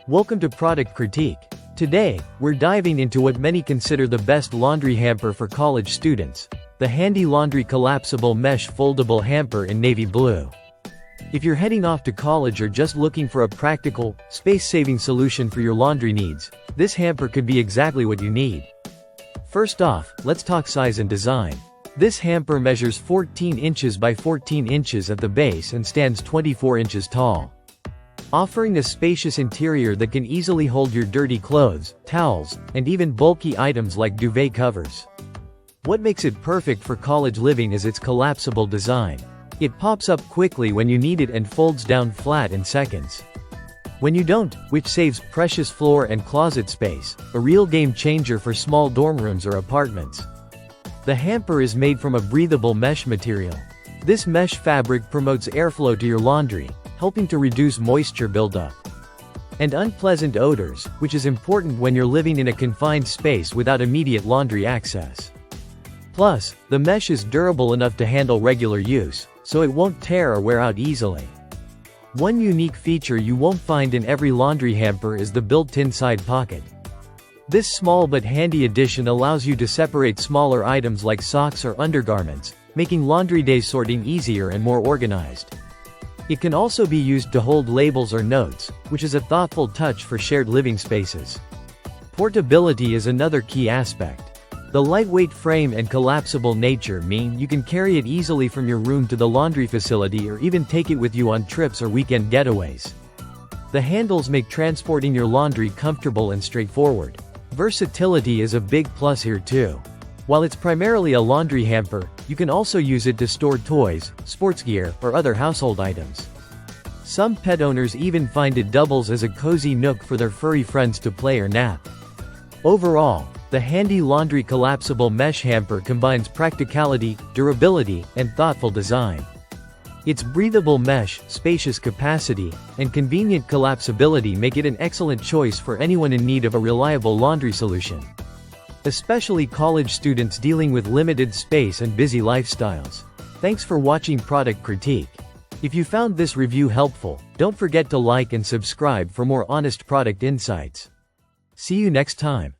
Welcome to Product Critique. Today, we're diving into what many consider the best laundry hamper for college students, the handy laundry collapsible mesh foldable hamper in navy blue. If you're heading off to college or just looking for a practical, space-saving solution for your laundry needs, this hamper could be exactly what you need. First off, let's talk size and design. This hamper measures 14 inches by 14 inches at the base and stands 24 inches tall, offering a spacious interior that can easily hold your dirty clothes, towels, and even bulky items like duvet covers. What makes it perfect for college living is its collapsible design. It pops up quickly when you need it and folds down flat in seconds when you don't, which saves precious floor and closet space, a real game changer for small dorm rooms or apartments. The hamper is made from a breathable mesh material. This mesh fabric promotes airflow to your laundry, helping to reduce moisture buildup and unpleasant odors, which is important when you're living in a confined space without immediate laundry access. Plus, the mesh is durable enough to handle regular use, so it won't tear or wear out easily. One unique feature you won't find in every laundry hamper is the built-in side pocket. This small but handy addition allows you to separate smaller items like socks or undergarments, making laundry day sorting easier and more organized. It can also be used to hold labels or notes, which is a thoughtful touch for shared living spaces. Portability is another key aspect. The lightweight frame and collapsible nature mean you can carry it easily from your room to the laundry facility or even take it with you on trips or weekend getaways. The handles make transporting your laundry comfortable and straightforward. Versatility is a big plus here too. While it's primarily a laundry hamper, you can also use it to store toys, sports gear, or other household items. Some pet owners even find it doubles as a cozy nook for their furry friends to play or nap. Overall, the handy laundry collapsible mesh hamper combines practicality, durability, and thoughtful design. Its breathable mesh, spacious capacity, and convenient collapsibility make it an excellent choice for anyone in need of a reliable laundry solution, especially college students dealing with limited space and busy lifestyles. Thanks for watching Product Critique. If you found this review helpful, don't forget to like and subscribe for more honest product insights. See you next time.